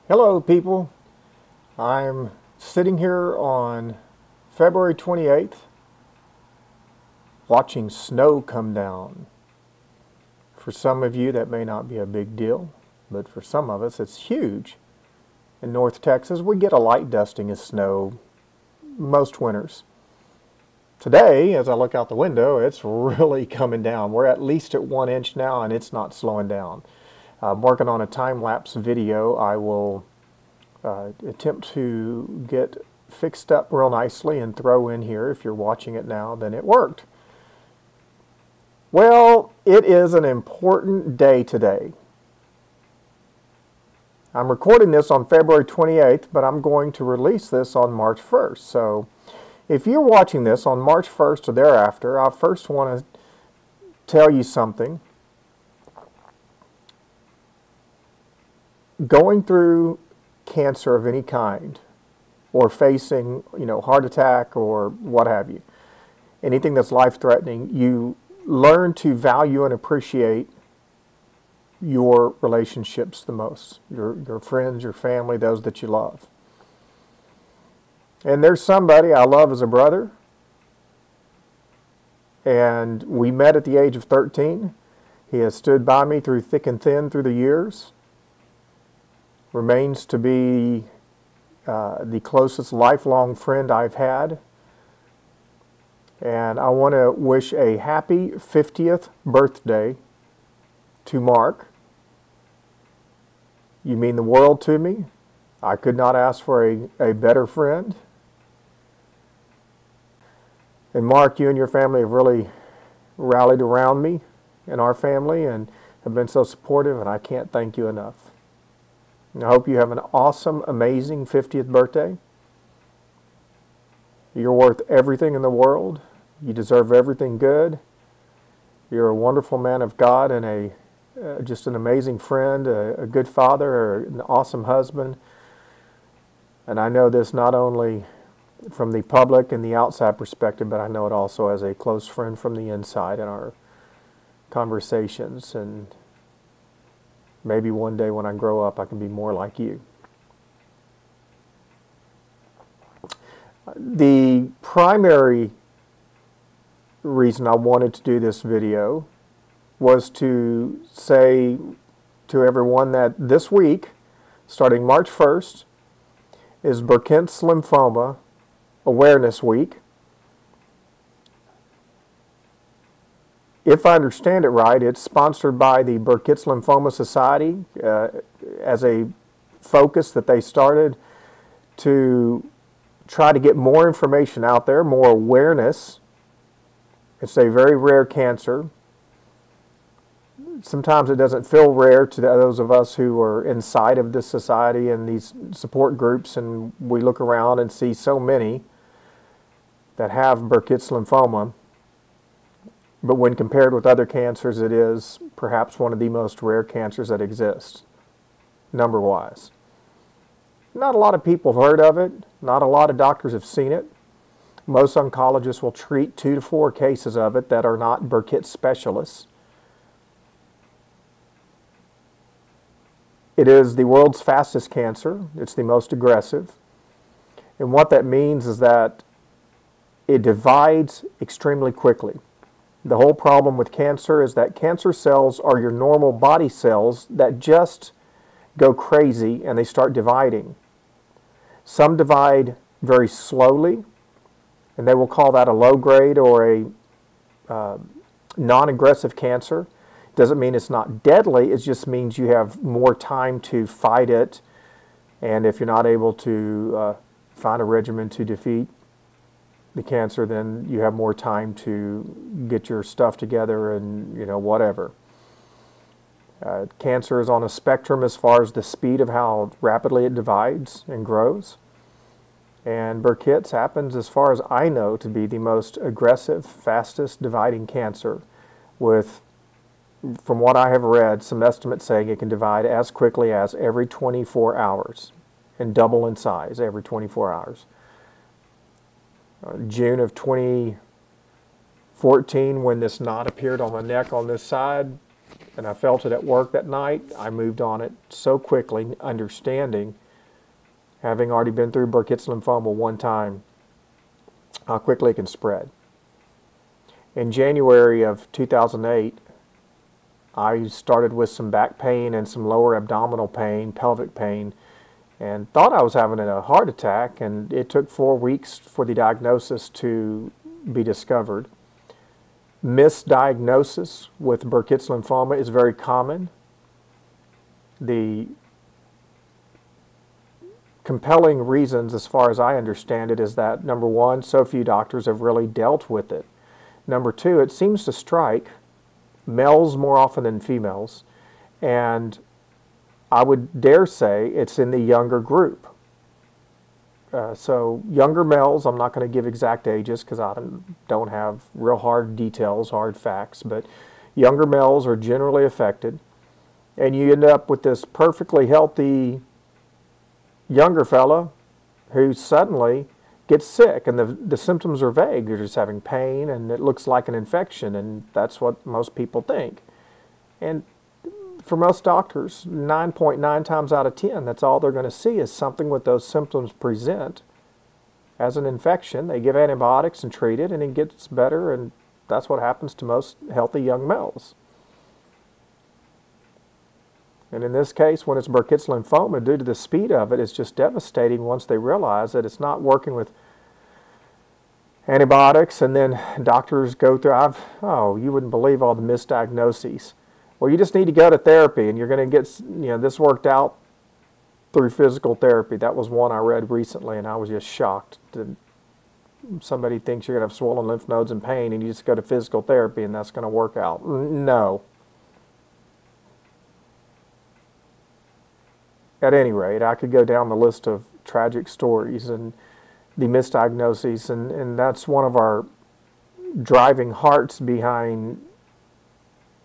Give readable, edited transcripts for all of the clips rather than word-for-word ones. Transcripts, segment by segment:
Hello people, I'm sitting here on February 28th watching snow come down. For some of you that may not be a big deal, but for some of us it's huge. In North Texas we get a light dusting of snow most winters. Today, as I look out the window, it's really coming down. We're at least at 1 inch now and it's not slowing down. I'm working on a time-lapse video I will attempt to get fixed up real nicely and throw in here. If you're watching it now, then it worked. Well, it is an important day today. I'm recording this on February 28th, but I'm going to release this on March 1st. So if you're watching this on March 1st or thereafter, I first want to tell you something. Going through cancer of any kind, or facing, heart attack or what have you, anything that's life-threatening, you learn to value and appreciate your relationships the most. Your friends, your family, those that you love. And there's somebody I love as a brother, and we met at the age of 13. He has stood by me through thick and thin through the years. Remains to be the closest lifelong friend I've had. And I want to wish a happy 50th birthday to Mark. You mean the world to me. I could not ask for a better friend. And Mark, you and your family have really rallied around me and our family and have been so supportive, and I can't thank you enough. I hope you have an awesome, amazing 50th birthday. You're worth everything in the world. You deserve everything good. You're a wonderful man of God and just an amazing friend, a good father, an awesome husband. And I know this not only from the public and the outside perspective, but I know it also as a close friend from the inside in our conversations. And maybe one day when I grow up, I can be more like you. The primary reason I wanted to do this video was to say to everyone that this week, starting March 1st, is Burkitt's Lymphoma Awareness Week. If I understand it right, it's sponsored by the Burkitt's Lymphoma Society as a focus that they started to try to get more information out there, more awareness. It's a very rare cancer. Sometimes it doesn't feel rare to those of us who are inside of this society and these support groups, and we look around and see so many that have Burkitt's lymphoma. But when compared with other cancers, it is perhaps one of the most rare cancers that exists, number-wise. Not a lot of people have heard of it. Not a lot of doctors have seen it. Most oncologists will treat 2 to 4 cases of it that are not Burkitt specialists. It is the world's fastest cancer. It's the most aggressive. And what that means is that it divides extremely quickly. The whole problem with cancer is that cancer cells are your normal body cells that just go crazy and they start dividing. Some divide very slowly, and they will call that a low grade or a non-aggressive cancer. Doesn't mean it's not deadly, it just means you have more time to fight it, and if you're not able to find a regimen to defeat the cancer, then you have more time to get your stuff together and whatever. Cancer is on a spectrum as far as the speed of how rapidly it divides and grows. And Burkitt's happens, as far as I know, to be the most aggressive, fastest dividing cancer, with, from what I have read, some estimates saying it can divide as quickly as every 24 hours and double in size every 24 hours. June of 2014, when this knot appeared on my neck on this side, and I felt it at work that night, I moved on it so quickly, understanding, having already been through Burkitt's lymphoma one time, how quickly it can spread. In January of 2008, I started with some back pain and some lower abdominal pain, pelvic pain, and thought I was having a heart attack, and it took 4 weeks for the diagnosis to be discovered. Misdiagnosis with Burkitt's lymphoma is very common. The compelling reasons, as far as I understand it, is that, number one, so few doctors have really dealt with it. Number two, it seems to strike males more often than females, and I would dare say it's in the younger group. So younger males, I'm not going to give exact ages because I don't have real hard details, hard facts, but younger males are generally affected, and you end up with this perfectly healthy younger fella who suddenly gets sick, and the symptoms are vague. You're just having pain, and it looks like an infection, and that's what most people think. And for most doctors, 9.9 times out of 10, that's all they're going to see is something with those symptoms present as an infection. They give antibiotics and treat it, and it gets better, and that's what happens to most healthy young males. And in this case, when it's Burkitt's lymphoma, due to the speed of it, it's just devastating once they realize that it's not working with antibiotics, and then doctors go through, you wouldn't believe all the misdiagnoses. Well, you just need to go to therapy, and you're going to get this worked out through physical therapy. That was one I read recently, and I was just shocked that somebody thinks you're going to have swollen lymph nodes and pain, and you just go to physical therapy, and that's going to work out. No. At any rate, I could go down the list of tragic stories and the misdiagnoses, and that's one of our driving hearts behind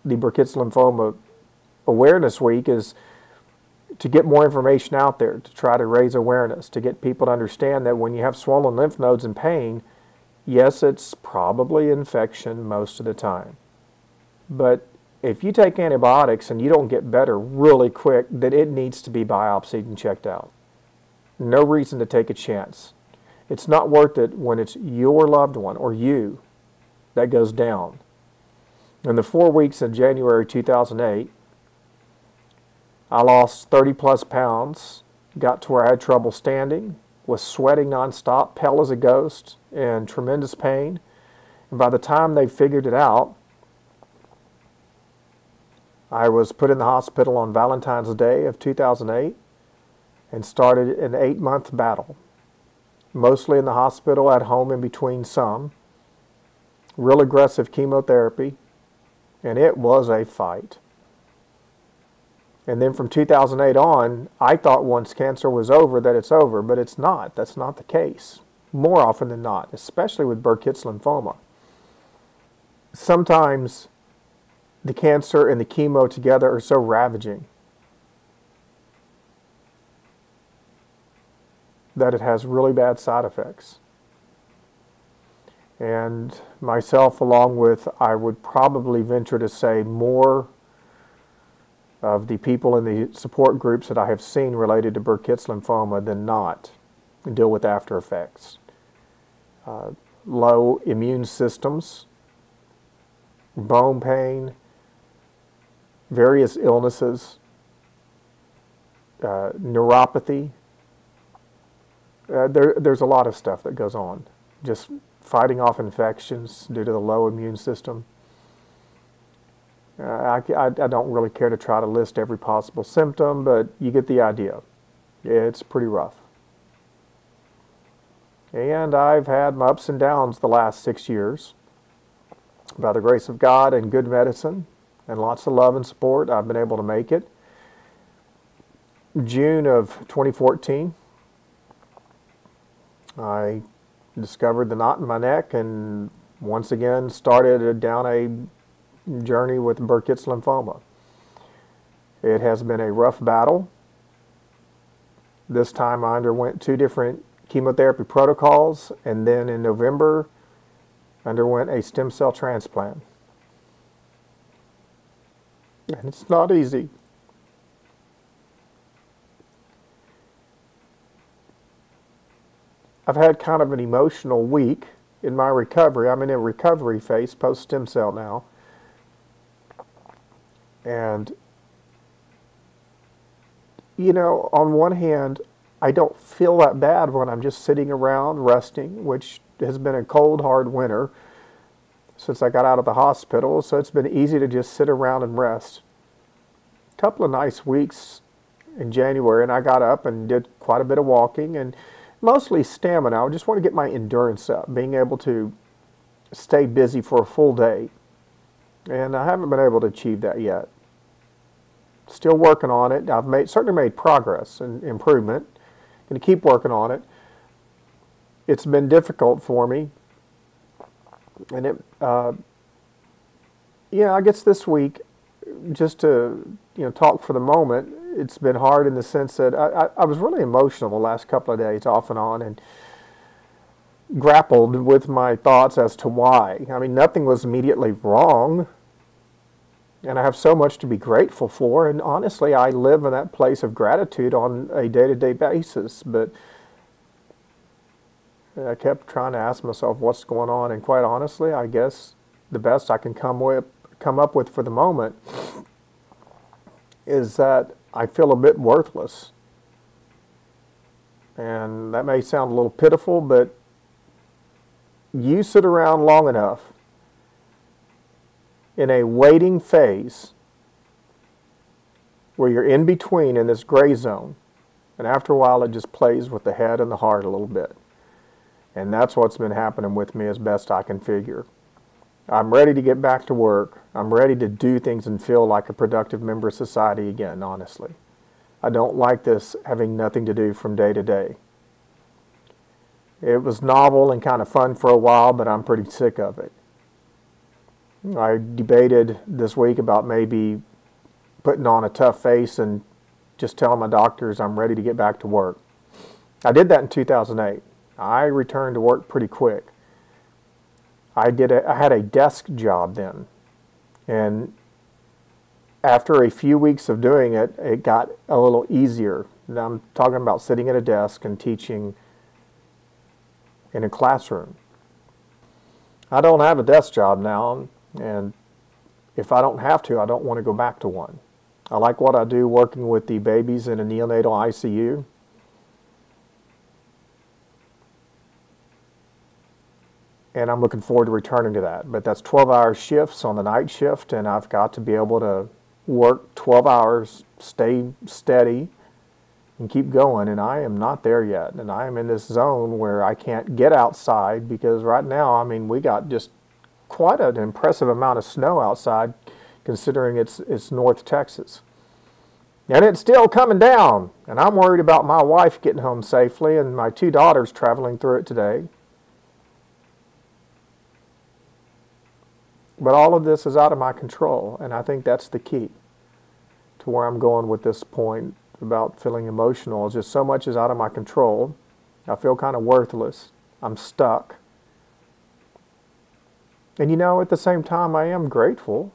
the Burkitt's Lymphoma Awareness Week, is to get more information out there, to try to raise awareness, to get people to understand that when you have swollen lymph nodes and pain, yes, it's probably infection most of the time. But if you take antibiotics and you don't get better really quick, then it needs to be biopsied and checked out. No reason to take a chance. It's not worth it when it's your loved one or you that goes down. In the 4 weeks in January 2008, I lost 30 plus pounds, got to where I had trouble standing, was sweating nonstop, pale as a ghost, in tremendous pain. And by the time they figured it out, I was put in the hospital on Valentine's Day of 2008 and started an 8-month battle, mostly in the hospital, at home in between some, real aggressive chemotherapy, and it was a fight. And then from 2008 on, I thought once cancer was over that it's over, but it's not. That's not the case, more often than not, especially with Burkitt's lymphoma. Sometimes the cancer and the chemo together are so ravaging that it has really bad side effects. And myself, along with, I would probably venture to say, more of the people in the support groups that I have seen related to Burkitt's lymphoma than not deal with after effects. Low immune systems, bone pain, various illnesses, neuropathy. There's a lot of stuff that goes on. Just fighting off infections due to the low immune system. I don't really care to try to list every possible symptom, but you get the idea. It's pretty rough. And I've had my ups and downs the last 6 years. By the grace of God and good medicine and lots of love and support, I've been able to make it. June of 2014, I discovered the knot in my neck and once again started down a journey with Burkitt's lymphoma. It has been a rough battle. This time I underwent 2 different chemotherapy protocols, and then in November underwent a stem cell transplant. And it's not easy. I've had kind of an emotional week in my recovery. I'm in a recovery phase post-stem cell now. And, you know, on one hand, I don't feel that bad when I'm just sitting around resting, which has been a cold, hard winter since I got out of the hospital. So it's been easy to just sit around and rest. A couple of nice weeks in January, and I got up and did quite a bit of walking and mostly stamina. I just want to get my endurance up, being able to stay busy for a full day. And I haven't been able to achieve that yet. Still working on it. I've certainly made progress and improvement. Going to keep working on it. It's been difficult for me. And I guess this week, just to talk for the moment, it's been hard in the sense that I was really emotional the last couple of days, off and on, and grappled with my thoughts as to why. I mean, nothing was immediately wrong, and I have so much to be grateful for, and honestly, I live in that place of gratitude on a day-to-day basis, but I kept trying to ask myself what's going on, and quite honestly, I guess the best I can come up with for the moment is that I feel a bit worthless. And that may sound a little pitiful, but you sit around long enough in a waiting phase where you're in between in this gray zone, and after a while it just plays with the head and the heart a little bit. And that's what's been happening with me as best I can figure. I'm ready to get back to work. I'm ready to do things and feel like a productive member of society again, honestly. I don't like this having nothing to do from day to day. It was novel and kind of fun for a while, but I'm pretty sick of it. I debated this week about maybe putting on a tough face and just telling my doctors I'm ready to get back to work. I did that in 2008. I returned to work pretty quick. I had a desk job then, and after a few weeks of doing it, it got a little easier. Now I'm talking about sitting at a desk and teaching in a classroom. I don't have a desk job now, and if I don't have to, I don't want to go back to one. I like what I do working with the babies in a neonatal ICU. And I'm looking forward to returning to that. But that's 12-hour shifts on the night shift, and I've got to be able to work 12 hours, stay steady, and keep going. And I am not there yet. And I am in this zone where I can't get outside because right now, I mean, we got just quite an impressive amount of snow outside considering it's North Texas. And it's still coming down. And I'm worried about my wife getting home safely and my 2 daughters traveling through it today. But all of this is out of my control, and I think that's the key to where I'm going with this point about feeling emotional. Is just so much is out of my control. I feel kind of worthless. I'm stuck. And at the same time, I am grateful.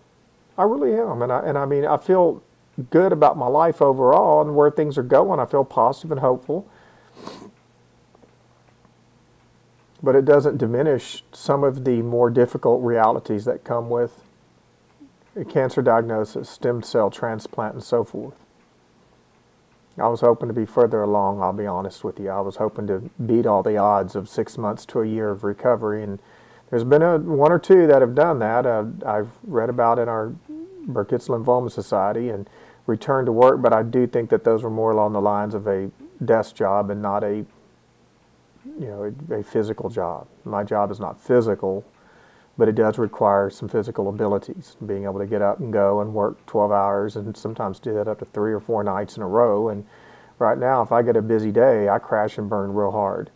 I really am. And I mean, I feel good about my life overall and where things are going. I feel positive and hopeful. But it doesn't diminish some of the more difficult realities that come with a cancer diagnosis, stem cell transplant, and so forth. I was hoping to be further along, I'll be honest with you. I was hoping to beat all the odds of 6 months to a year of recovery, and there's been 1 or 2 that have done that. I've read about in our Burkitt's Lymphoma Society and returned to work, but I do think that those were more along the lines of a desk job and not a physical job. My job is not physical, but it does require some physical abilities, being able to get up and go and work 12 hours and sometimes do that up to 3 or 4 nights in a row. And right now, if I get a busy day, I crash and burn real hard.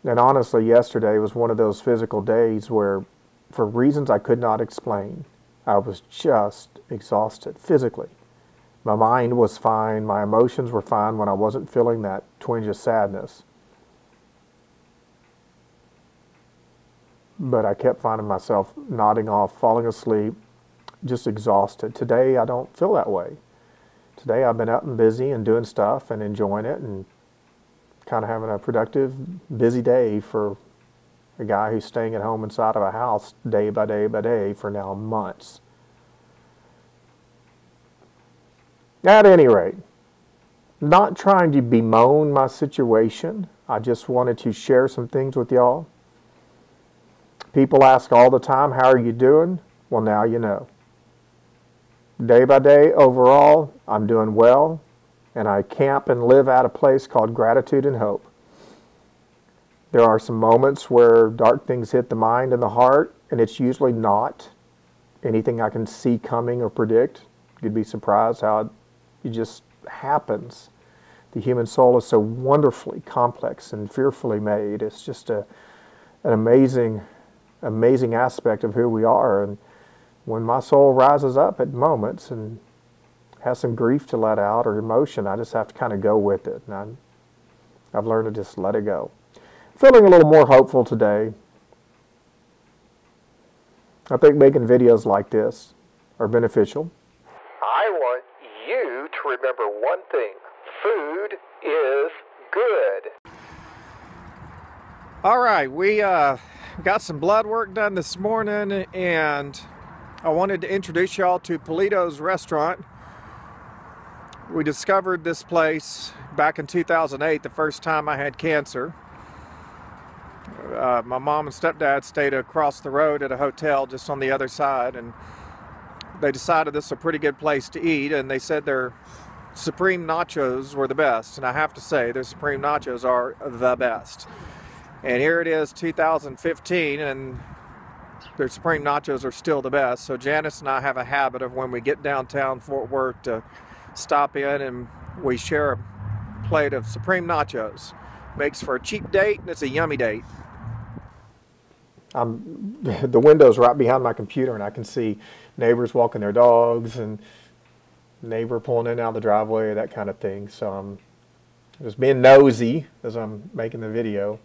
And honestly, yesterday was one of those physical days where, for reasons I could not explain, I was just exhausted physically. My mind was fine. My emotions were fine when I wasn't feeling that twinge of sadness. But I kept finding myself nodding off, falling asleep, just exhausted. Today, I don't feel that way. Today, I've been up and busy and doing stuff and enjoying it and kind of having a productive, busy day for a guy who's staying at home inside of a house day by day by day for now months. At any rate, not trying to bemoan my situation. I just wanted to share some things with y'all. People ask all the time, how are you doing? Well, now you know. Day by day, overall, I'm doing well, and I camp and live at a place called Gratitude and Hope. There are some moments where dark things hit the mind and the heart, and it's usually not anything I can see coming or predict. You'd be surprised how it just happens. The human soul is so wonderfully complex and fearfully made. It's just an amazing aspect of who we are. And when my soul rises up at moments and has some grief to let out or emotion, I just have to kind of go with it. And I've learned to just let it go. Feeling a little more hopeful today. I think making videos like this are beneficial. I want you to remember one thing. Food is good. All right, we got some blood work done this morning, and I wanted to introduce y'all to Polito's restaurant. We discovered this place back in 2008, the first time I had cancer. My mom and stepdad stayed across the road at a hotel just on the other side, and they decided this is a pretty good place to eat, and they said their Supreme nachos were the best. And I have to say, their Supreme nachos are the best. And here it is, 2015, and their Supreme nachos are still the best. So Janice and I have a habit of when we get downtown Fort Worth to stop in and we share a plate of Supreme nachos. Makes for a cheap date, and it's a yummy date. The window's right behind my computer, and I can see neighbors walking their dogs and neighbor pulling in and out of the driveway, that kind of thing. So I'm just being nosy as I'm making the video.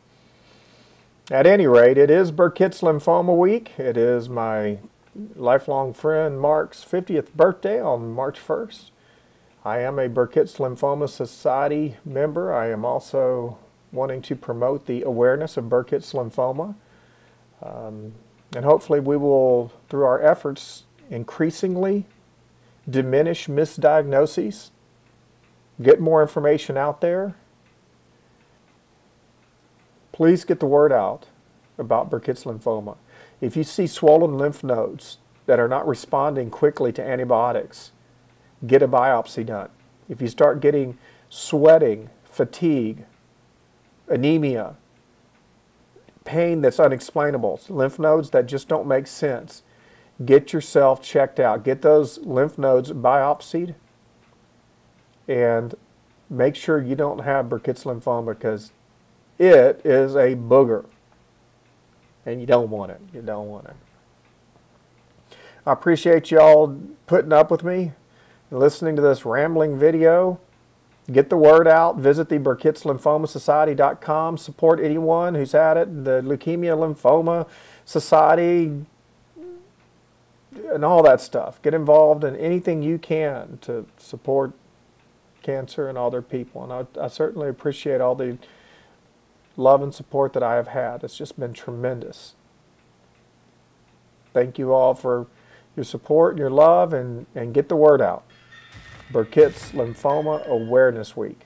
At any rate, it is Burkitt's Lymphoma Week. It is my lifelong friend Mark's 50th birthday on March 1st. I am a Burkitt's Lymphoma Society member. I am also wanting to promote the awareness of Burkitt's lymphoma. And hopefully we will, through our efforts, increasingly diminish misdiagnoses, get more information out there. Please get the word out about Burkitt's lymphoma. If you see swollen lymph nodes that are not responding quickly to antibiotics, get a biopsy done. If you start getting sweating, fatigue, anemia, pain that's unexplainable, lymph nodes that just don't make sense, get yourself checked out. Get those lymph nodes biopsied and make sure you don't have Burkitt's lymphoma, because it is a booger and you don't want it. You don't want it. I appreciate y'all putting up with me and listening to this rambling video. Get the word out. Visit the Burkitt'sLymphomaSociety.com. Support anyone who's had it. The Leukemia Lymphoma Society and all that stuff. Get involved in anything you can to support cancer and other people. And I certainly appreciate all the love and support that I have had. It's just been tremendous. Thank you all for your support and your love, and get the word out. Burkitt's Lymphoma Awareness Week.